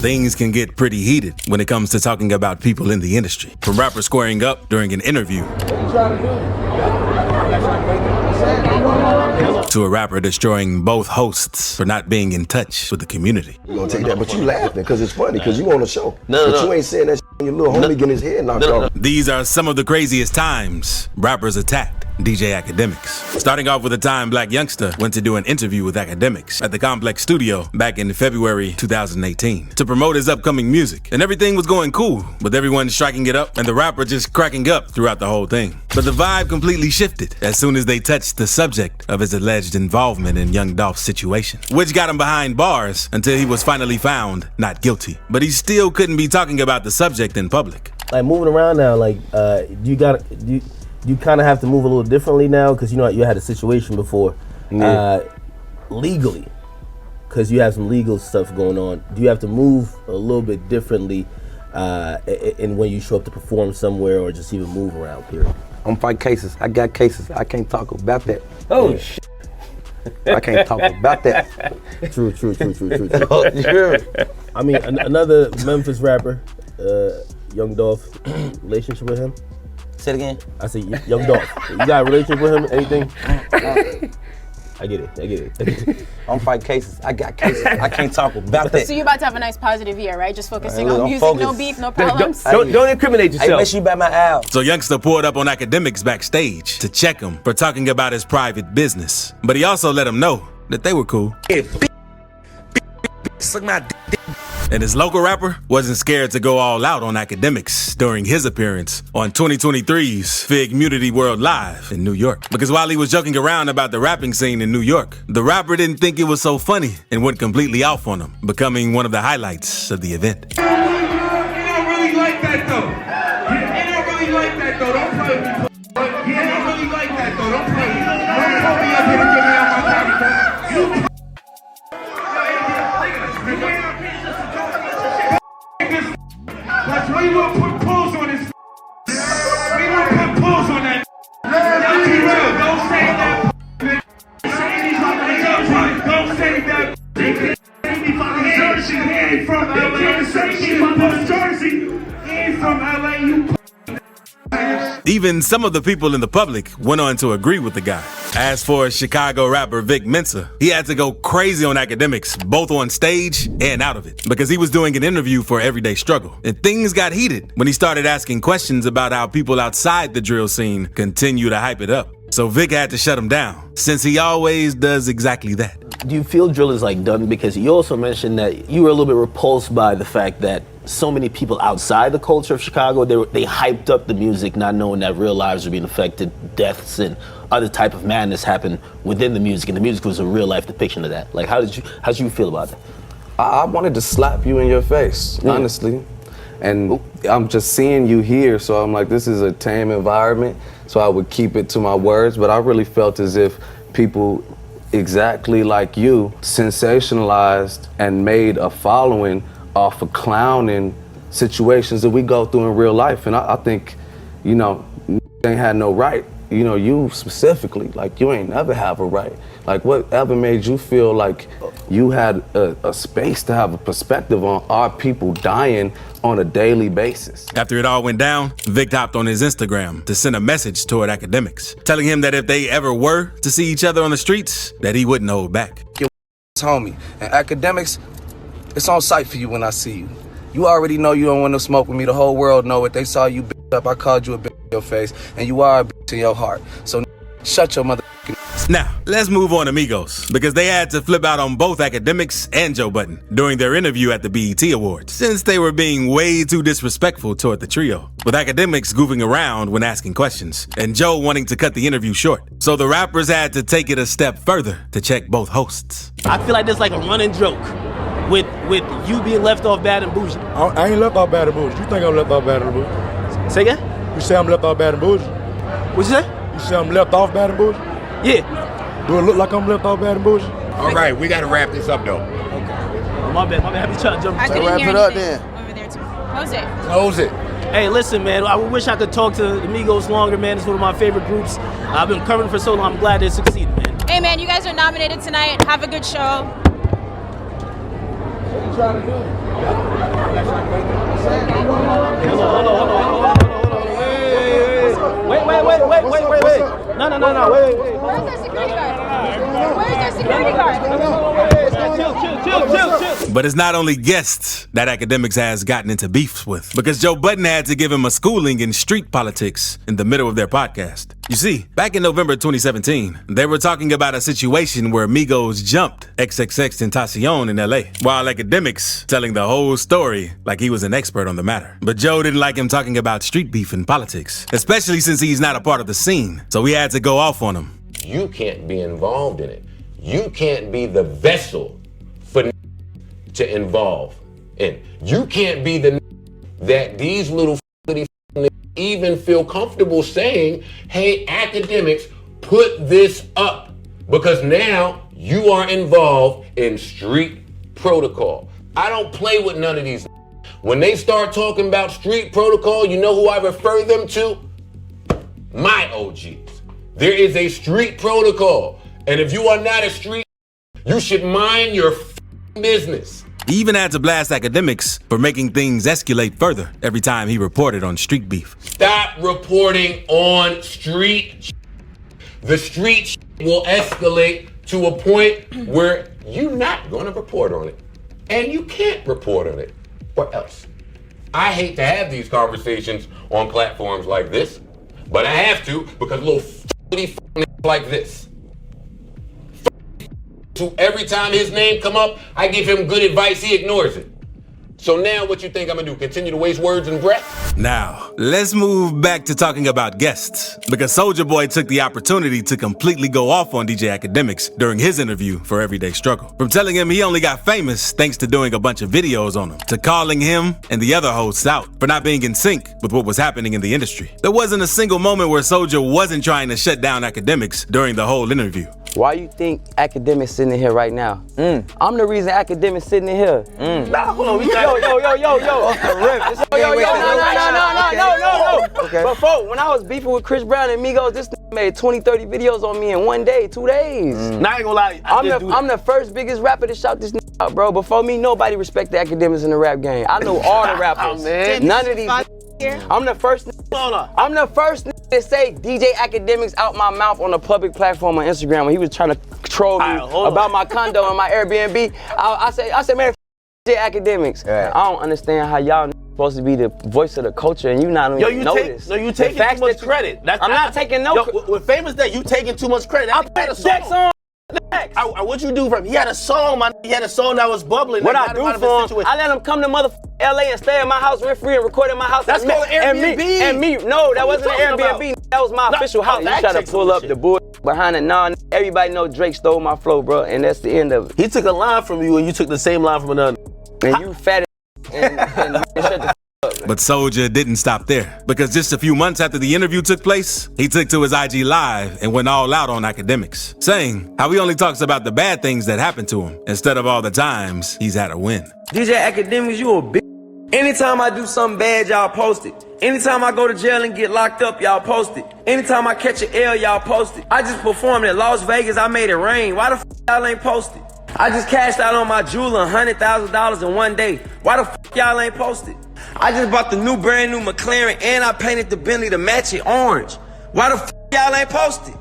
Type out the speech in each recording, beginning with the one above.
Things can get pretty heated when it comes to talking about people in the industry. From rappers squaring up during an interview to a rapper destroying both hosts for not being in touch with the community. You gonna take that, but you laughing because it's funny, because you on the show. But you ain't saying that shit when your little homie getting his head knocked off. These are some of the craziest times rappers attacked DJ Akademiks. Starting off with the time Black Youngster went to do an interview with Akademiks at the Complex studio back in February 2018 to promote his upcoming music. And everything was going cool, with everyone striking it up and the rapper just cracking up throughout the whole thing. But the vibe completely shifted as soon as they touched the subject of his alleged involvement in Young Dolph's situation, which got him behind bars until he was finally found not guilty. But he still couldn't be talking about the subject in public. Like moving around now, like you kind of have to move a little differently now, because you know you had a situation before, legally, because you have some legal stuff going on. Do you have to move a little bit differently in when you show up to perform somewhere or just even move around, period? I'm fight cases. I got cases. I can't talk about that. Oh, shit. I can't talk about that. True. I mean, another Memphis rapper, Young Dolph, relationship with him? Say it again. I said, Young Dolph. You got a relationship with him? Anything? I get it. I'm fight cases. I got cases. I can't talk about that. So you're about to have a nice positive year, right? Just focusing on music, no beef, no problems. Don't incriminate yourself. Hey, make sure you buy my album. So Youngster pulled up on Akademiks backstage to check him for talking about his private business. But he also let him know that they were cool. And his local rapper wasn't scared to go all out on Akademiks during his appearance on 2023's Fig Community World Live in New York. Because while he was joking around about the rapping scene in New York, the rapper didn't think it was so funny and went completely off on him, becoming one of the highlights of the event. You don't really like that though. You don't really like that though. Don't play with me. You don't really like that though. Don't play with me. Don't call me up here to get me out my character. That's why you want to put pulls on this. We want to put pulls on that. Y'all be real. Don't say that. Don't say that. They can't say me from Jersey. He ain't from LA. They can't say me from Jersey. He ain't from LA. You. Even some of the people in the public went on to agree with the guy. As for Chicago rapper Vic Mensa, he had to go crazy on Akademiks, both on stage and out of it, because he was doing an interview for Everyday Struggle. And things got heated when he started asking questions about how people outside the drill scene continue to hype it up. So Vic had to shut him down, since he always does exactly that. Do you feel drill is like done? Because you also mentioned that you were a little bit repulsed by the fact that so many people outside the culture of Chicago, they hyped up the music, not knowing that real lives were being affected, deaths and other type of madness happened within the music, and the music was a real life depiction of that. Like, how did you feel about that? I wanted to slap you in your face, honestly. And I'm just seeing you here, so I'm like, this is a tame environment, so I would keep it to my words, but I really felt as if people exactly like you sensationalized and made a following off of clowning situations that we go through in real life. And I think, you know, ain't had no right. You know, you specifically, like, you ain't never have a right. Like, whatever made you feel like you had a space to have a perspective on our people dying on a daily basis? After it all went down, Vic hopped on his Instagram to send a message toward Akademiks, telling him that if they ever were to see each other on the streets, that he wouldn't hold back. Yo, homie, and Akademiks, it's on sight for you when I see you. You already know you don't want to smoke with me. The whole world know it. They saw you up. I called you a bitch in your face, and you are a bitch in your heart. So shut your mother. Now, let's move on to Migos, because they had to flip out on both Akademiks and Joe Budden during their interview at the BET Awards, since they were being way too disrespectful toward the trio, with Akademiks goofing around when asking questions, and Joe wanting to cut the interview short. So the rappers had to take it a step further to check both hosts. I feel like there's like a running joke with you being left off Bad and Bougie. I ain't left off Bad and Bougie. You think I'm left off Bad and Bougie? Say again? You say I'm left off Bad and Bougie? What you say? You say I'm left off Bad and Bougie? Yeah. Do it look like I'm left off Bad and Bougie? All right, we got to wrap this up, though. Okay. Oh, my bad. Happy trying to jump. I couldn't wrap hear it up anything then. over there too. Close it. Close it. Hey, listen, man, I wish I could talk to the Migos longer, man. It's one of my favorite groups. I've been covering for so long. I'm glad they succeeded, man. Hey, man, you guys are nominated tonight. Have a good show. What you trying to do? security guard. Chill. But it's not only guests that Akademiks has gotten into beefs with, because Joe Budden had to give him a schooling in street politics in the middle of their podcast. You see, back in November 2017, they were talking about a situation where Migos jumped XXXTentacion in LA, while Akademiks telling the whole story like he was an expert on the matter. But Joe didn't like him talking about street beef and politics, especially since he's not a part of the scene, so he had to go off on him. You can't be involved in it. You can't be the vessel for to involve in. You can't be the that these little even feel comfortable saying, hey, Akademiks, put this up, because now you are involved in street protocol. I don't play with none of these. When they start talking about street protocol, you know who I refer them to? My OGs. There is a street protocol. And if you are not a street, you should mind your business. He even had to blast Akademiks for making things escalate further every time he reported on street beef. Stop reporting on street. The street will escalate to a point where you're not going to report on it. And you can't report on it. Or else. I hate to have these conversations on platforms like this, but I have to because little like this. So every time his name come up, I give him good advice, he ignores it. So now what you think I'm gonna do? Continue to waste words and breath? Now, let's move back to talking about guests, because Soulja Boy took the opportunity to completely go off on DJ Akademiks during his interview for Everyday Struggle. From telling him he only got famous thanks to doing a bunch of videos on him, to calling him and the other hosts out for not being in sync with what was happening in the industry. There wasn't a single moment where Soulja wasn't trying to shut down Akademiks during the whole interview. Why you think Akademiks sitting in here right now? I'm the reason Akademiks sitting in here. Nah, hold on. Yo. Off the rip. No. Okay. But folks, when I was beefing with Chris Brown and Migos, this made 20, 30 videos on me in 1 day, 2 days. Now I ain't gonna lie. I'm the first biggest rapper to shout this out, bro. Before me, nobody respect the Akademiks in the rap game. I know all the rappers. None of these. I'm the first to say DJ Akademiks out my mouth on a public platform on Instagram when he was trying to troll me about my condo and my Airbnb. I said, man, DJ Akademiks. Right. I don't understand how y'all supposed to be the voice of the culture and you not even notice. You taking too much credit. I'm not taking no credit. With Famous Day, you taking too much credit. I had a song. What you do for him? He had a song, man. He had a song that was bubbling. What I do for him, I let him come to LA and stay in my house rent free and record in my house. That's called Airbnb. No, that wasn't an Airbnb. That was my official house. You try to pull up the bull behind it. Nah, everybody know Drake stole my flow, bro, and that's the end of it. He took a line from you and you took the same line from another. And you fat and shut the up. But Soulja didn't stop there, because just a few months after the interview took place, he took to his IG Live and went all out on Akademiks, saying how he only talks about the bad things that happened to him instead of all the times he's had a win. DJ Akademiks, you a bitch. Anytime I do something bad, y'all post it. Anytime I go to jail and get locked up, y'all post it. Anytime I catch an L, y'all post it. I just performed at Las Vegas, I made it rain. Why the f y'all ain't posted? I just cashed out on my jeweler $100,000 in 1 day. Why the f y'all ain't posted? I just bought the brand new McLaren and I painted the Bentley to match it orange. Why the f y'all ain't posted?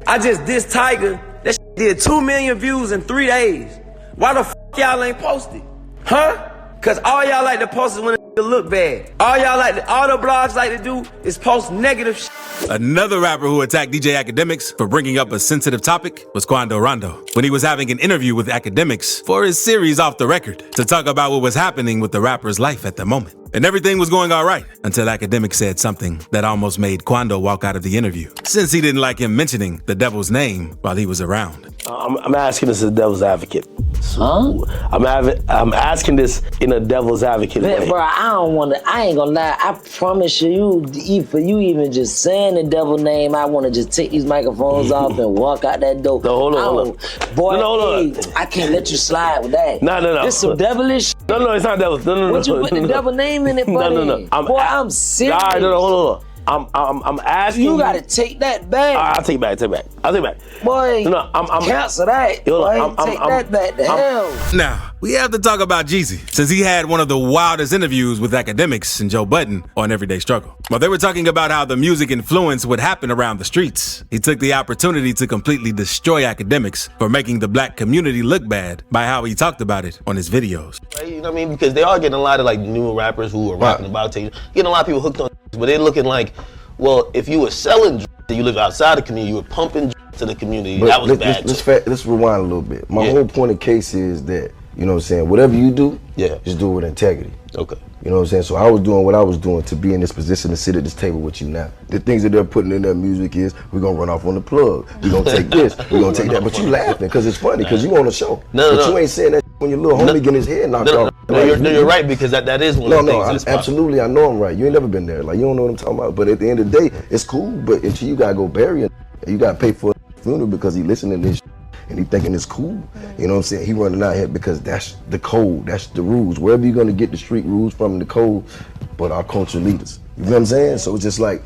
I just dissed Tiger. That shit did 2 million views in 3 days. Why the f y'all ain't posted? Huh? Cause all y'all like to post is when it look bad. All the blogs like to do is post negative shit. Another rapper who attacked DJ Akademiks for bringing up a sensitive topic was Quando Rondo, when he was having an interview with Akademiks for his series Off the Record to talk about what was happening with the rapper's life at the moment. And everything was going all right until Akademiks said something that almost made Quando walk out of the interview, since he didn't like him mentioning the devil's name while he was around. I'm asking this as a devil's advocate. Huh? I'm asking this in a devil's advocate way. Bro, I ain't gonna lie, I promise you, for you even just saying the devil name, I wanna just take these microphones off and walk out that door. No, hold on. Boy, hold on. I can't let you slide with that. No. This some devilish shit. No, it's not devil. No. What you put the devil name in it, buddy? No. I'm serious. All right, hold on. I'm asking you. gotta take that back. I'll take it back. Boy, I'm cancel that. Boy, take that back to hell. Now, we have to talk about Jeezy, since he had one of the wildest interviews with Akademiks and Joe Budden on Everyday Struggle. While they were talking about how the music influence would happen around the streets, he took the opportunity to completely destroy Akademiks for making the black community look bad by how he talked about it on his videos. Right, you know what I mean? Because they are getting a lot of like new rappers who are rapping about taking, getting a lot of people hooked on, but they're looking like, well, if you were selling and you live outside the community, you were pumping to the community. But that was bad. Let's rewind a little bit. My whole point of case is that, you know what I'm saying, whatever you do, just do it with integrity. Okay. You know what I'm saying? So I was doing what I was doing to be in this position to sit at this table with you now. The things that they're putting in their music is, we're gonna run off on the plug. We're gonna take this, we're gonna take that. But you laughing because it's funny, because you on the show. But you ain't saying that when your little homie getting his head knocked off. You're right, because that is one of the things. Absolutely, I know I'm right. You ain't never been there. Like, you don't know what I'm talking about. But at the end of the day, it's cool, but until you gotta go bury it, you gotta pay for a funeral because he listening to this and he thinking it's cool. You know what I'm saying? He running out here because that's the code, that's the rules. Wherever you're gonna get the street rules from, the code, but our culture leaders. You know what I'm saying? So it's just like,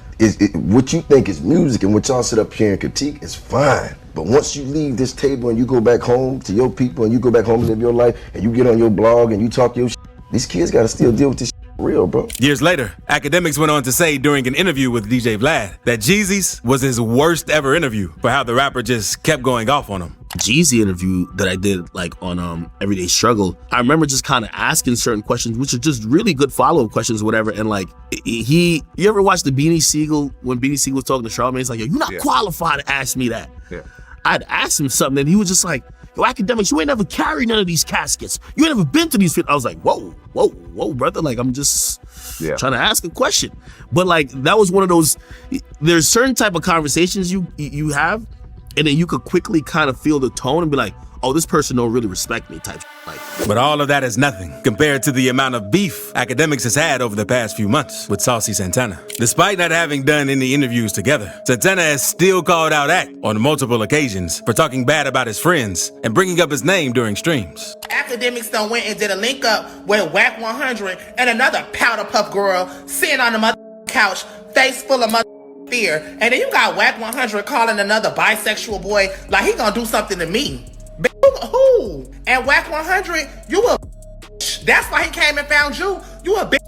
what you think is music and what y'all sit up here and critique is fine. But once you leave this table and you go back home to your people and you go back home and live your life and you get on your blog and you talk your shit, these kids gotta still deal with this shit real, bro. Years later, Akademiks went on to say during an interview with DJ Vlad that Jeezy's was his worst ever interview for how the rapper just kept going off on him. Jeezy interview that I did like on Everyday Struggle, I remember just kind of asking certain questions, which are just really good follow-up questions or whatever. And like you ever watch the Beanie Siegel, when Beanie Siegel was talking to Charlamagne, he's like, yo, you're not qualified to ask me that. Yeah. I'd asked him something and he was just like, yo, Akademiks, you ain't never carried none of these caskets. You ain't never been to these. I was like, whoa, brother. Like, I'm just trying to ask a question. But like, that was one of those, there's certain type of conversations you have, and then you could quickly kind of feel the tone and be like, oh, this person don't really respect me type. Like, but all of that is nothing compared to the amount of beef Akademiks has had over the past few months with Saucy Santana. Despite not having done any interviews together, Santana has still called out Ak on multiple occasions for talking bad about his friends and bringing up his name during streams. Akademiks done went and did a link up with Whack 100 and another powder puff girl sitting on the mother couch, face full of mother fear. And then you got Whack 100 calling another bisexual boy like he gonna do something to me. Who? And Whack 100, you a bitch. That's why he came and found you. You a bitch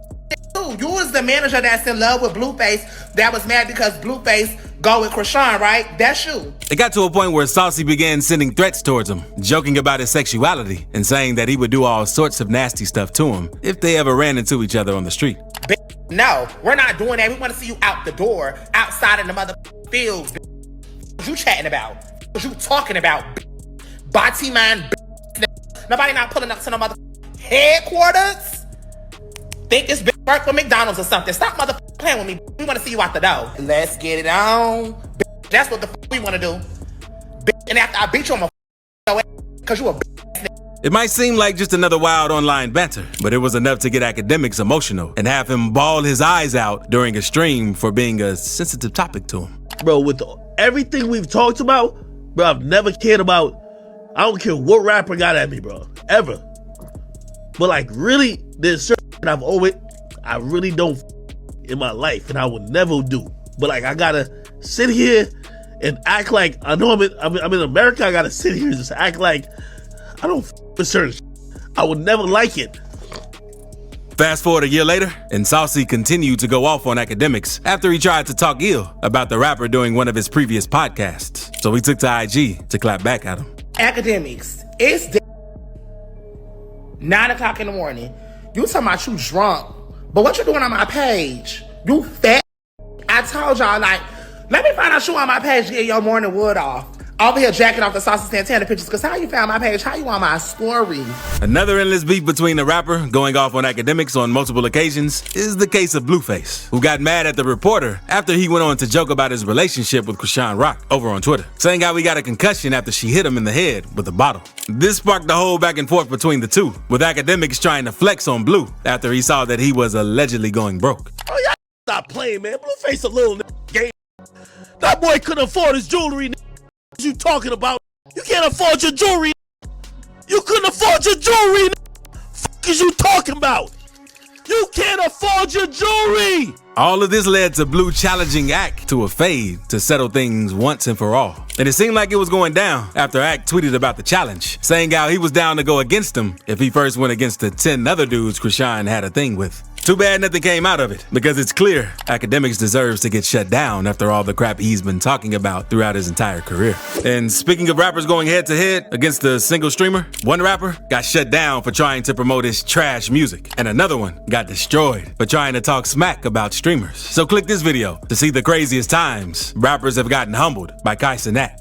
too. You was the manager that's in love with Blueface that was mad because Blueface go with Krishan, right? That's you. It got to a point where Saucy began sending threats towards him, joking about his sexuality and saying that he would do all sorts of nasty stuff to him if they ever ran into each other on the street. No, we're not doing that. We want to see you out the door, outside in the mother fields. What you chatting about? What you talking about? Bati man, nobody not pulling up to no mother headquarters. Think it's big work for McDonald's or something. Stop mother playing with me. We want to see you out the door. Let's get it on. That's what the we want to do. And after I beat you, I'm a because you a. It might seem like just another wild online banter, but it was enough to get Akademiks emotional and have him bawl his eyes out during a stream for being a sensitive topic to him. Bro, with everything we've talked about, bro, I've never cared about. I don't care what rapper got at me, bro, ever. But like, really, there's certain I really don't in my life, and I would never do. But like, I gotta sit here and act like I know I'm in America. I gotta sit here and just act like I don't with certain shit. I would never like it. Fast forward a year later, and Saucy continued to go off on Akademiks after he tried to talk ill about the rapper during one of his previous podcasts. So he took to IG to clap back at him. Akademiks, it's 9 o'clock in the morning. You talking about you drunk, but what you doing on my page? You fat. I told y'all, like, let me find out you on my page to get your morning wood off. Over here jacking off the Saucy Santana pictures, because how you found my page? How you on my story? Another endless beef between the rapper going off on Akademiks on multiple occasions is the case of Blueface, who got mad at the reporter after he went on to joke about his relationship with Krishan Rock over on Twitter, saying how he got a concussion after she hit him in the head with a bottle. This sparked the whole back and forth between the two, with Akademiks trying to flex on Blue after he saw that he was allegedly going broke. Oh, y'all stop playing, man. Blueface a little game. That boy couldn't afford his jewelry. What you talking about? You can't afford your jewelry. You couldn't afford your jewelry. Fuck is you talking about? You can't afford your jewelry. All of this led to Blue challenging Ak to a fade to settle things once and for all. And it seemed like it was going down after Ak tweeted about the challenge, saying how he was down to go against him if he first went against the 10 other dudes Krishan had a thing with. Too bad nothing came out of it, because it's clear Akademiks deserves to get shut down after all the crap he's been talking about throughout his entire career. And speaking of rappers going head to head against the single streamer, one rapper got shut down for trying to promote his trash music, and another one got destroyed for trying to talk smack about streamers. So click this video to see the craziest times rappers have gotten humbled by Kai Cenat.